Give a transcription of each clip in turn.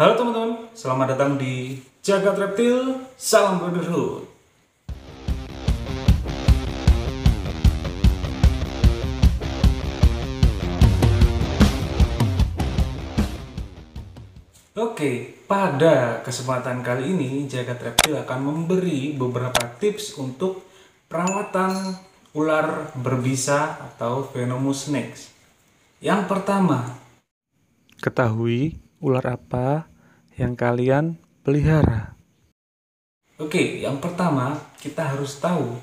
Halo teman-teman, selamat datang di Jagat Reptil, salam brotherhood. Oke, pada kesempatan kali ini Jagat Reptil akan memberi beberapa tips untuk perawatan ular berbisa atau venomous snakes. Yang pertama, ketahui ular apa yang kalian pelihara. Oke, yang pertama kita harus tahu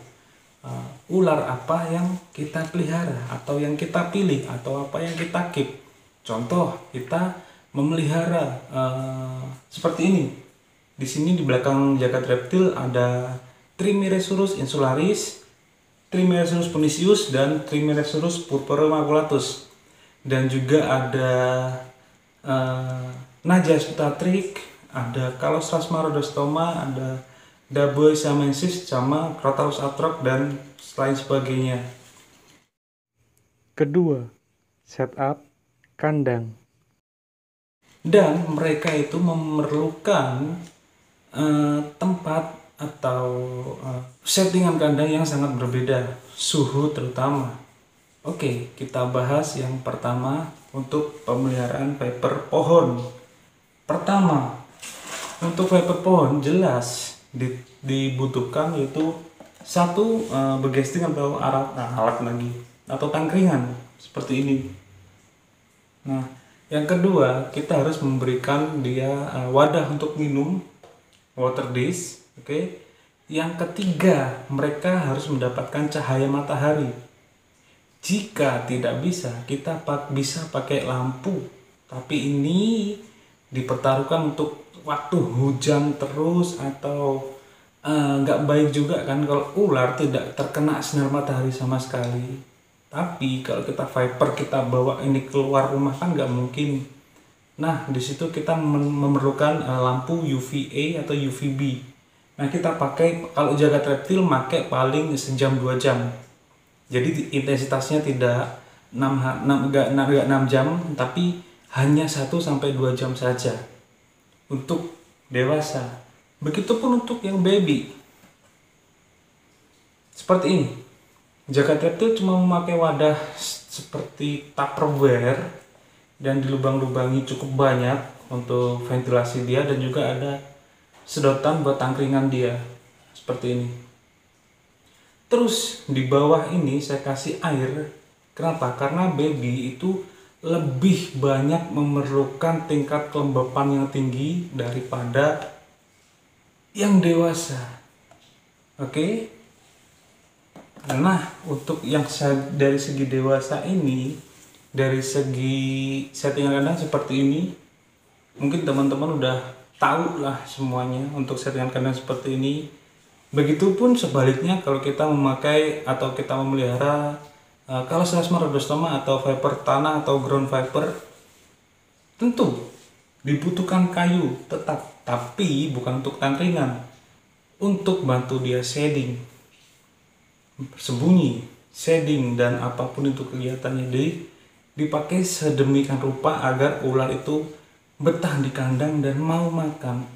ular apa yang kita pelihara atau yang kita pilih atau apa yang kita keep. Contoh, kita memelihara seperti ini. Di sini di belakang Jagat Reptil ada Trimeresurus insularis, Trimeresurus pernicious, dan Trimeresurus purpurea maculatus. Dan juga ada Najas putatric, ada Calostrasma rhodostoma, ada Dabois siamensis, sama Crotalus atrox, dan lain sebagainya. Kedua, setup kandang. Dan mereka itu memerlukan tempat atau settingan kandang yang sangat berbeda, suhu terutama. Oke, kita bahas yang pertama untuk pemeliharaan viper pohon. Pertama, untuk viper pohon jelas dibutuhkan yaitu satu begesting atau alat lagi atau tangkringan seperti ini. Nah, yang kedua kita harus memberikan dia wadah untuk minum, water dish. Oke. Yang ketiga, mereka harus mendapatkan cahaya matahari. Jika tidak bisa, kita bisa pakai lampu, tapi ini dipertaruhkan untuk waktu hujan terus atau nggak baik juga kan kalau ular tidak terkena sinar matahari sama sekali. Tapi kalau kita viper kita bawa ini keluar rumah kan nggak mungkin. Nah, di situ kita memerlukan lampu UVA atau UVB. Nah, kita pakai kalau Jagat Reptil pakai paling sejam 2 jam. Jadi intensitasnya tidak 6 jam, tapi hanya 1 sampai 2 jam saja untuk dewasa. Begitupun untuk yang baby. Seperti ini. Jagat Reptil cuma memakai wadah seperti Tupperware dan dilubang-lubangi cukup banyak untuk ventilasi dia, dan juga ada sedotan buat tangkringan dia seperti ini. Terus di bawah ini saya kasih air. Kenapa? Karena baby itu lebih banyak memerlukan tingkat kelembapan yang tinggi daripada yang dewasa. Oke. Nah, untuk yang dari segi dewasa ini, dari segi settingan kandang seperti ini, mungkin teman-teman udah tahu lah semuanya untuk settingan kandang seperti ini. Begitupun sebaliknya kalau kita memakai atau kita memelihara Calostrasma rhodostoma atau viper tanah atau ground viper, tentu dibutuhkan kayu tetap, tapi bukan untuk tangkringan, untuk bantu dia shading, bersembunyi, shading, dan apapun itu kegiatannya dipakai sedemikian rupa agar ular itu betah di kandang dan mau makan.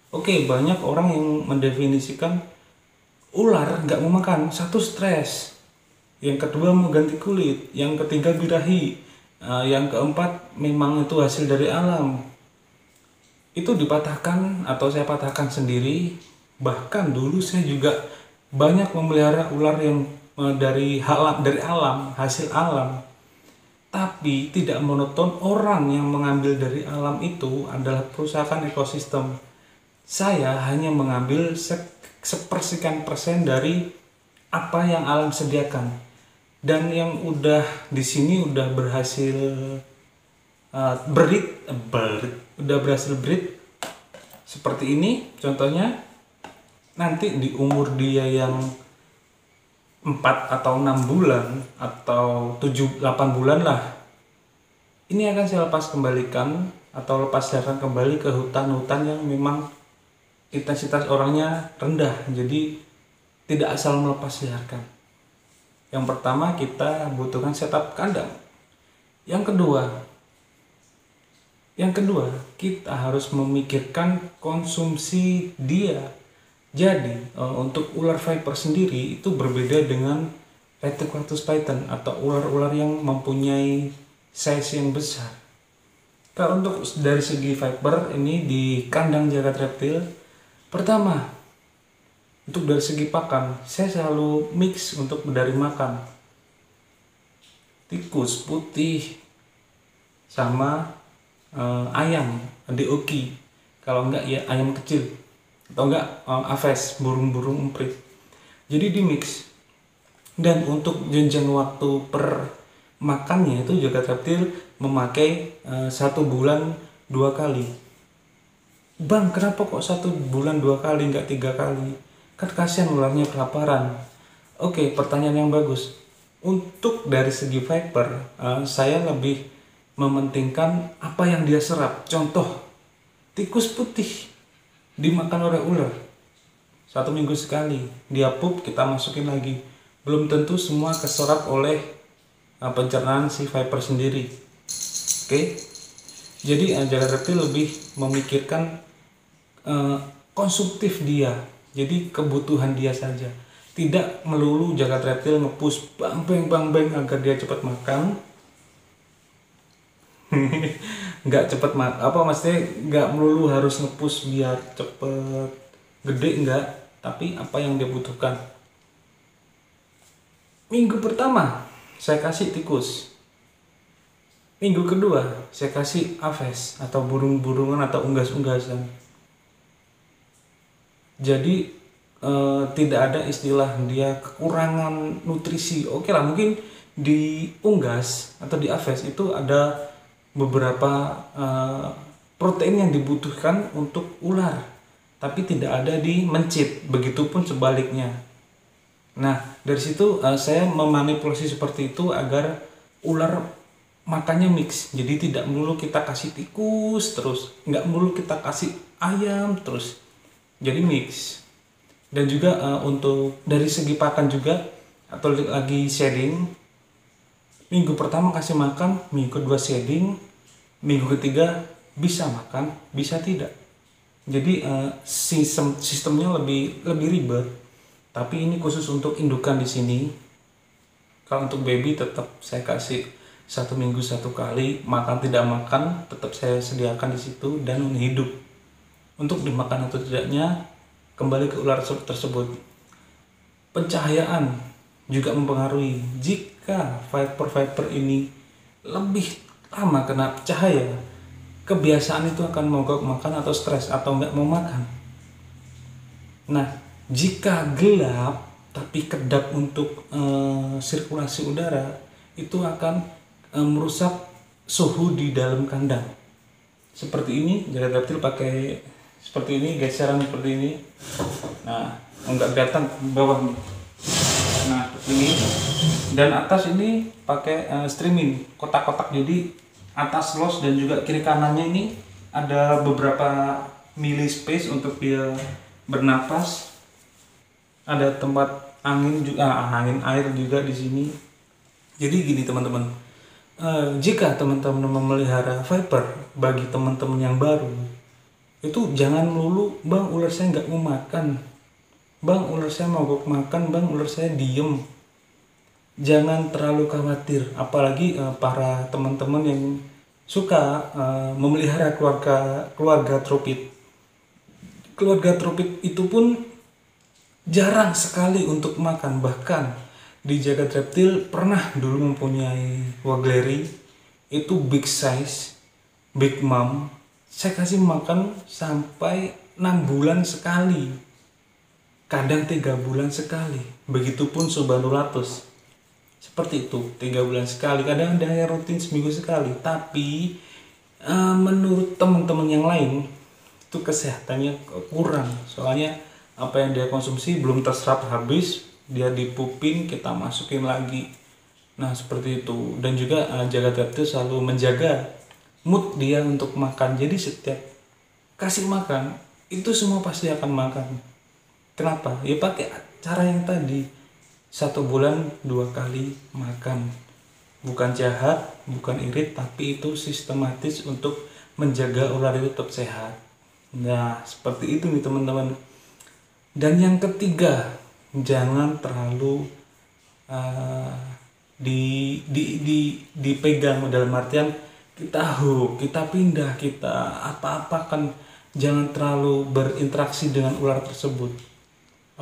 Oke, banyak orang yang mendefinisikan ular nggak mau makan, satu stres, yang kedua mau ganti kulit, yang ketiga birahi, yang keempat memang itu hasil dari alam. Itu dipatahkan atau saya patahkan sendiri. Bahkan dulu saya juga banyak memelihara ular yang dari alam, hasil alam. Tapi tidak monoton, orang yang mengambil dari alam itu adalah perusahaan ekosistem. Saya hanya mengambil sepersekian persen dari apa yang alam sediakan, dan yang udah di sini udah berhasil breed seperti ini. Contohnya nanti di umur dia yang 4 atau 6 bulan atau 7-8 bulan lah, ini akan saya lepas kembalikan atau lepas liarkan kembali ke hutan-hutan yang memang intensitas orangnya rendah, jadi tidak asal melepas liarkan. Yang pertama kita butuhkan setup kandang. Yang kedua, Yang kedua, kita harus memikirkan konsumsi dia. Jadi, untuk ular viper sendiri itu berbeda dengan Rheticulatus python atau ular-ular yang mempunyai size yang besar. Kalau untuk dari segi viper ini di kandang jagat reptil, pertama, untuk dari segi pakan, saya selalu mix untuk dari makan. Tikus putih sama ayam, DOQ. Kalau enggak ya ayam kecil atau enggak aves, burung-burung emprit. Jadi di mix. Dan untuk jenjang waktu per makannya itu jagat reptil memakai 1 bulan 2 kali. Bang, kenapa kok 1 bulan 2 kali nggak 3 kali? Kan kasihan ularnya kelaparan. Oke, pertanyaan yang bagus. Untuk dari segi viper, saya lebih mementingkan apa yang dia serap. Contoh, tikus putih dimakan oleh ular 1 minggu sekali. Dia pup, kita masukin lagi. Belum tentu semua keserap oleh pencernaan si viper sendiri. Oke, jadi jagat reptil lebih memikirkan konsumtif dia, jadi kebutuhan dia saja. Tidak melulu jagat reptil ngepush bang bang agar dia cepat makan. Nggak cepat maksudnya nggak melulu harus ngepush biar cepet gede, enggak, tapi apa yang dia butuhkan. Minggu pertama saya kasih tikus, minggu kedua saya kasih aves atau burung-burungan atau unggas-unggasan. Jadi tidak ada istilah dia kekurangan nutrisi. Oke lah, mungkin di unggas atau di aves itu ada beberapa protein yang dibutuhkan untuk ular, tapi tidak ada di mencit. Begitupun sebaliknya. Nah, dari situ saya memanipulasi seperti itu agar ular makannya mix. Jadi tidak melulu kita kasih tikus terus, nggak melulu kita kasih ayam terus. Jadi mix. Dan juga untuk dari segi pakan juga atau lagi shedding, minggu pertama kasih makan, minggu kedua shedding, minggu ketiga bisa makan, bisa tidak. Jadi sistemnya lebih ribet. Tapi ini khusus untuk indukan di sini. Kalau untuk baby tetap saya kasih 1 minggu 1 kali, makan tidak makan tetap saya sediakan di situ, dan hidup. Untuk dimakan atau tidaknya kembali ke ular tersebut. Pencahayaan juga mempengaruhi. Jika viper ini lebih lama kena cahaya, kebiasaan itu akan mogok makan atau stres atau nggak mau makan. Nah, jika gelap tapi kedap untuk sirkulasi udara, itu akan merusak suhu di dalam kandang. Seperti ini, jagat reptil pakai seperti ini, geseran seperti ini. Nah, enggak kelihatan bawah nih. Nah, seperti ini. Dan atas ini pakai streaming, kotak-kotak. Jadi atas los dan juga kiri kanannya ini ada beberapa mili space untuk dia bernapas. Ada tempat angin juga, angin air juga di sini. Jadi gini teman-teman, jika teman-teman memelihara viper, bagi teman-teman yang baru, itu jangan melulu, bang ular saya nggak mau makan, bang ular saya mogok makan, bang ular saya diem. Jangan terlalu khawatir, apalagi para teman-teman yang suka memelihara keluarga tropit. Keluarga tropit itu pun jarang sekali untuk makan. Bahkan di jagat reptil pernah dulu mempunyai wagleri, itu big size, big mom. Saya kasih makan sampai 6 bulan sekali, kadang 3 bulan sekali. Begitupun subandulatus seperti itu, 3 bulan sekali, kadang ada yang rutin seminggu sekali. Tapi menurut teman-teman yang lain itu kesehatannya kurang, soalnya apa yang dia konsumsi belum terserap habis, dia dipupin, kita masukin lagi. Nah seperti itu. Dan juga jagat reptil selalu menjaga mood dia untuk makan. Jadi setiap kasih makan itu semua pasti akan makan. Kenapa? Ya pakai cara yang tadi, 1 bulan 2 kali makan. Bukan jahat, bukan irit, tapi itu sistematis untuk menjaga ular itu tetap sehat. Nah, seperti itu nih teman-teman. Dan yang ketiga, jangan terlalu uh, dipegang, dalam artian kita kita pindah, kita apa-apakan, jangan terlalu berinteraksi dengan ular tersebut.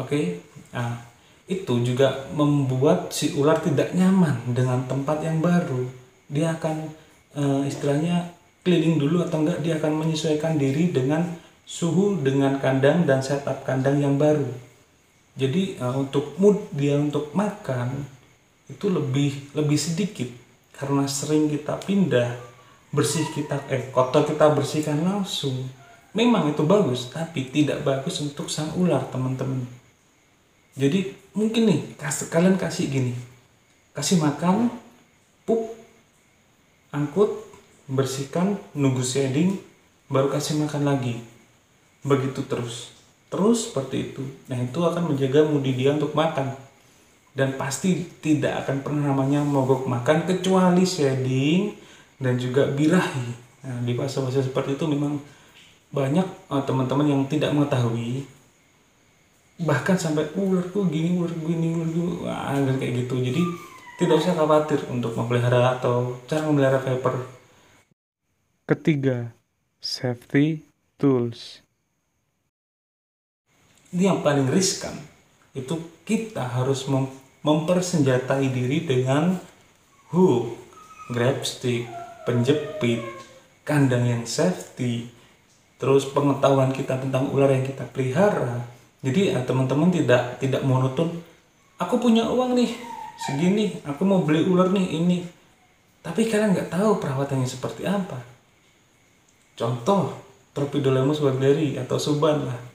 Oke? Nah, itu juga membuat si ular tidak nyaman dengan tempat yang baru. Dia akan istilahnya keliling dulu atau enggak, dia akan menyesuaikan diri dengan suhu, dengan kandang dan setup kandang yang baru. Jadi untuk mood dia untuk makan itu lebih sedikit karena sering kita pindah, kotor kita bersihkan langsung. Memang itu bagus, tapi tidak bagus untuk sang ular, teman-teman. Jadi mungkin nih kalian kasih gini, kasih makan, pup, angkut, bersihkan, nunggu shedding, baru kasih makan lagi. Begitu terus seperti itu. Nah, itu akan menjaga mudi dia untuk makan. Dan pasti tidak akan pernah namanya mogok makan kecuali shedding dan juga birahi. Nah, di fase-fase seperti itu memang banyak teman-teman yang tidak mengetahui, bahkan sampai ularku gini, wah, kayak gitu. Jadi tidak usah khawatir untuk memelihara atau cara memelihara viper. Ketiga, safety tools. Ini yang paling riskan. Itu kita harus mempersenjatai diri dengan hook, grab stick, penjepit, kandang yang safety, terus pengetahuan kita tentang ular yang kita pelihara. Jadi teman-teman tidak monoton. Aku punya uang nih segini, aku mau beli ular nih ini, tapi kalian nggak tahu perawatannya seperti apa. Contoh Tropidolemus wagleri atau Suban lah.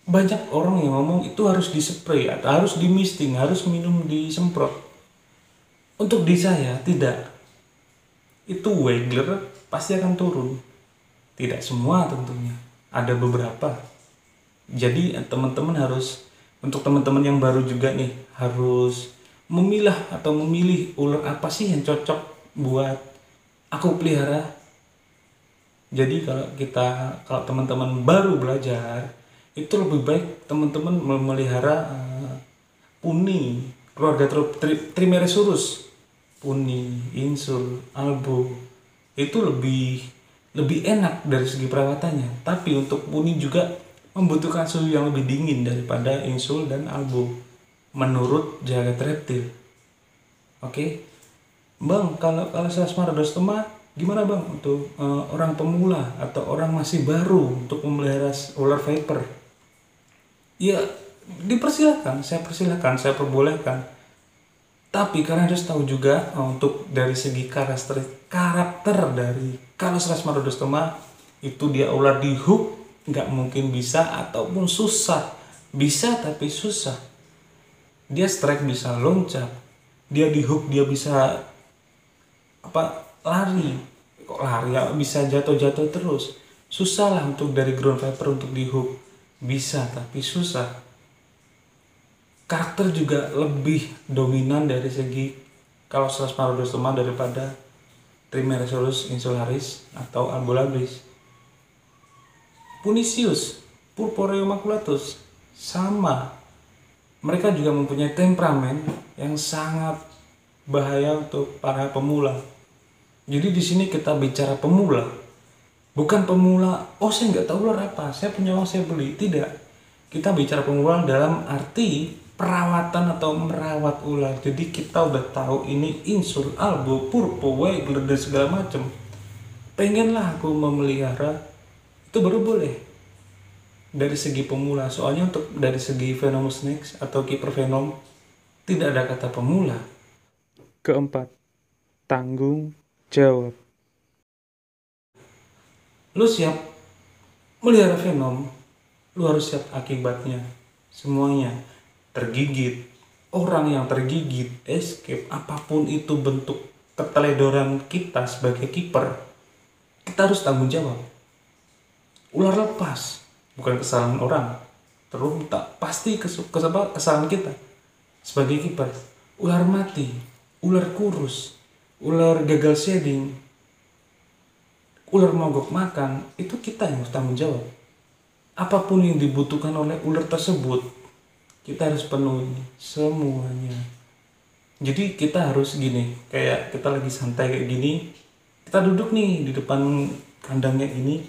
Banyak orang yang ngomong itu harus dispray atau harus dimisting, harus minum disemprot. Untuk di saya tidak. Itu Wegeler pasti akan turun. Tidak semua tentunya, ada beberapa. Jadi teman-teman harus, untuk teman-teman yang baru juga nih, harus memilah atau memilih ular apa sih yang cocok buat aku pelihara. Jadi kalau teman-teman baru belajar, itu lebih baik teman-teman memelihara puni, keluarga Trimeresurus, puni, insul, albo. Itu lebih enak dari segi perawatannya. Tapi untuk puni juga membutuhkan suhu yang lebih dingin daripada insul dan albo menurut jagat reptil. Oke. Bang, kalau Selasmarodostoma gimana bang untuk orang pemula atau orang masih baru untuk memelihara ular viper? Ya, dipersilakan, saya perbolehkan. Tapi kalian harus tahu juga untuk dari segi karakter dari Selasmarodostoma itu, dia ular di hook nggak mungkin bisa ataupun susah. Bisa tapi susah. Dia strike bisa loncat. Dia di hook dia bisa lari. Kok lari ya, bisa jatuh terus. Susah lah untuk dari ground viper untuk di hook. Bisa tapi susah. Karakter juga lebih dominan dari segi Selasmarodostoma daripada Trimeresurus insularis atau Albolabris. Punisius, Purpurea maculatus sama. Mereka juga mempunyai temperamen yang sangat bahaya untuk para pemula. Jadi di sini kita bicara pemula, bukan pemula, saya nggak tahu ular apa, saya punya uang saya beli. Tidak, kita bicara pemula dalam arti perawatan atau merawat ular. Jadi kita udah tahu ini insul, albo, purpo, Wegeler dan segala macam. Pengenlah aku memelihara, itu baru boleh dari segi pemula. Soalnya untuk dari segi Venom Snakes atau Keeper Venom tidak ada kata pemula. Keempat, tanggung jawab. Lu siap melihara Venom, lu harus siap akibatnya. Semuanya, tergigit, orang yang tergigit, escape, apapun itu bentuk keteledoran kita sebagai kiper, kita harus tanggung jawab. Ular lepas, bukan kesalahan orang, terus pasti kesalahan kita sebagai kiper. Ular mati, ular kurus, ular gagal shedding, ular mogok makan, itu kita yang harus tanggung jawab. Apapun yang dibutuhkan oleh ular tersebut, kita harus penuhi semuanya. Jadi kita harus gini, kayak kita lagi santai kayak gini, kita duduk nih di depan kandangnya ini,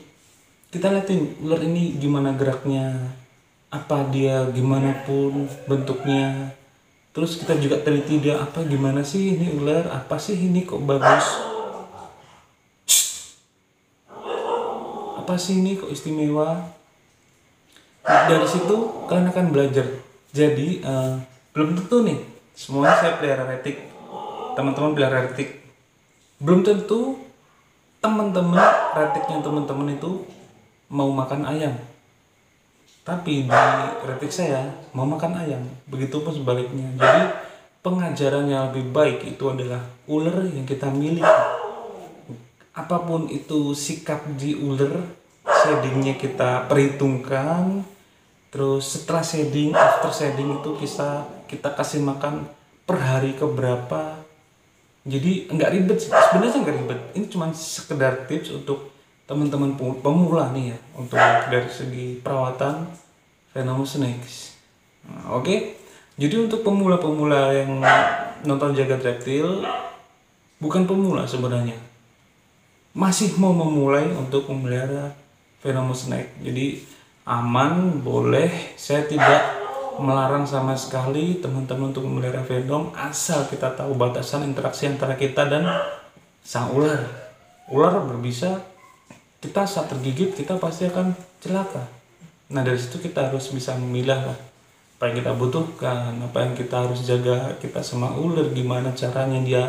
kita liatin ular ini gimana geraknya, apa dia gimana pun bentuknya. Terus kita juga teliti dia, apa gimana sih ini ular, apa sih ini kok bagus, apa sih ini kok istimewa. Dari situ kalian akan belajar. Jadi belum tentu nih semuanya saya pelihara retik, teman-teman pelihara retik. Belum tentu teman-teman retiknya teman-teman itu mau makan ayam, tapi di retik saya mau makan ayam. Begitupun sebaliknya. Jadi pengajaran yang lebih baik itu adalah ular yang kita miliki. Apapun itu sikap di ular, shadingnya kita perhitungkan. Terus setelah shading, after shading itu kita kasih makan per hari keberapa. Jadi nggak ribet sih, sebenarnya nggak ribet. Ini cuma sekedar tips untuk teman-teman pemula nih ya, untuk dari segi perawatan venomous snakes. Nah, oke. Jadi untuk pemula-pemula yang nonton Jagat Reptil, bukan pemula sebenarnya, masih mau memulai untuk memelihara venomous snake. Jadi aman, boleh. Saya tidak melarang sama sekali teman-teman untuk memelihara venom, asal kita tahu batasan interaksi antara kita dan sang ular. Ular berbisa, kita saat tergigit kita pasti akan celaka. Nah dari situ kita harus bisa memilah lah apa yang kita butuhkan, apa yang kita harus jaga kita sama ular, gimana caranya dia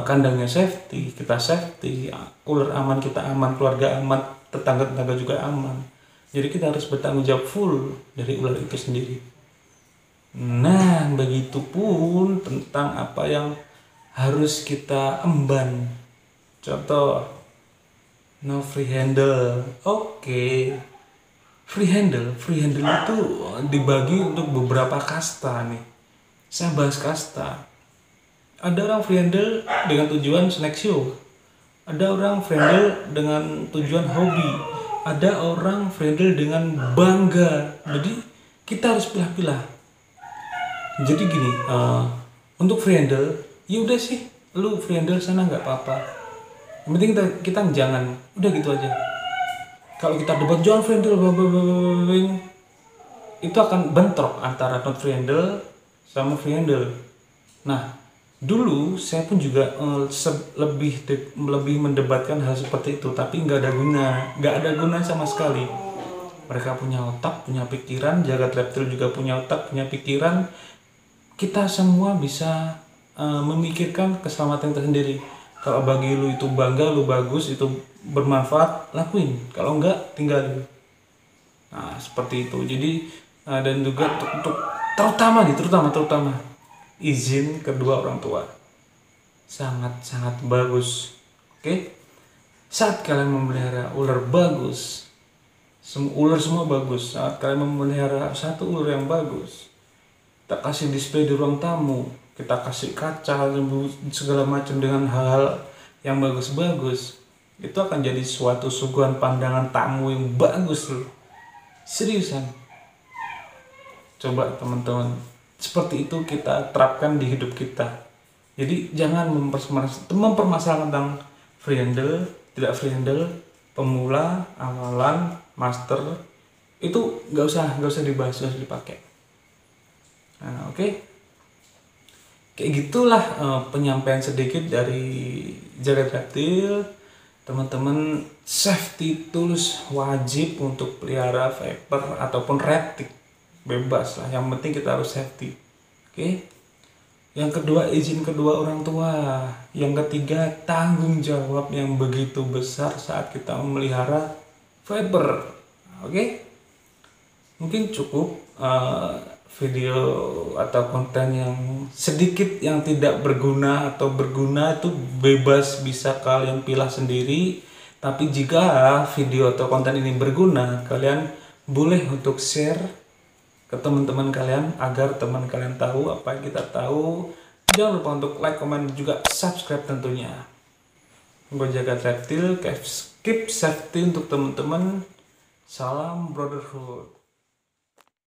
kandangnya safety, kita safety, ular aman, kita aman, keluarga aman, tetangga-tetangga juga aman. Jadi kita harus bertanggung jawab full dari ular itu sendiri. Nah, begitupun tentang apa yang harus kita emban. Contoh, no free handle. Oke. Free handle itu dibagi untuk beberapa kasta nih. Saya bahas kasta. Ada orang free handle dengan tujuan snack show. Ada orang free handle dengan tujuan hobi. Ada orang friendly dengan bangga. Jadi kita harus pilah-pilah. Jadi gini, untuk friendly, ya udah sih, lu friendly sana nggak apa-apa. Yang penting kita jangan, udah gitu aja. Kalau kita debat jangan friendly, itu akan bentrok antara not friendly sama friendly. Nah, dulu saya pun juga lebih mendebatkan hal seperti itu, tapi nggak ada guna sama sekali. Mereka punya otak, punya pikiran, Jagat Reptil juga punya otak, punya pikiran. Kita semua bisa memikirkan keselamatan kita sendiri. Kalau bagi lu itu bangga, lu bagus, itu bermanfaat, lakuin. Kalau enggak, tinggalin. Nah seperti itu. Jadi dan juga untuk terutama izin kedua orang tua sangat bagus. Oke? Saat kalian memelihara ular bagus, ular semua bagus. Saat kalian memelihara satu ular yang bagus, kita kasih display di ruang tamu, kita kasih kaca segala macam dengan hal yang bagus-bagus, itu akan jadi suatu suguhan pandangan tamu yang bagus loh. Seriusan. Coba teman-teman, seperti itu kita terapkan di hidup kita. Jadi jangan mempermasalahkan tentang free handle, tidak free handle, pemula, awalan, master, itu nggak usah dibahas, nggak usah dipakai. Nah, oke. Kayak gitulah penyampaian sedikit dari Jagat Reptil. Teman-teman, safety tools wajib untuk pelihara viper ataupun retic. Bebas lah, yang penting kita harus safety. Oke. Yang kedua, izin kedua orang tua. Yang ketiga, tanggung jawab yang begitu besar saat kita memelihara viper. Oke. Mungkin cukup video atau konten yang sedikit yang tidak berguna atau berguna itu bebas, bisa kalian pilih sendiri. Tapi jika video atau konten ini berguna, kalian boleh untuk share ke teman-teman kalian agar teman kalian tahu apa yang kita tahu. Jangan lupa untuk like, komen, juga subscribe tentunya. Gue jaga reptil, keep safety untuk teman-teman. Salam brotherhood.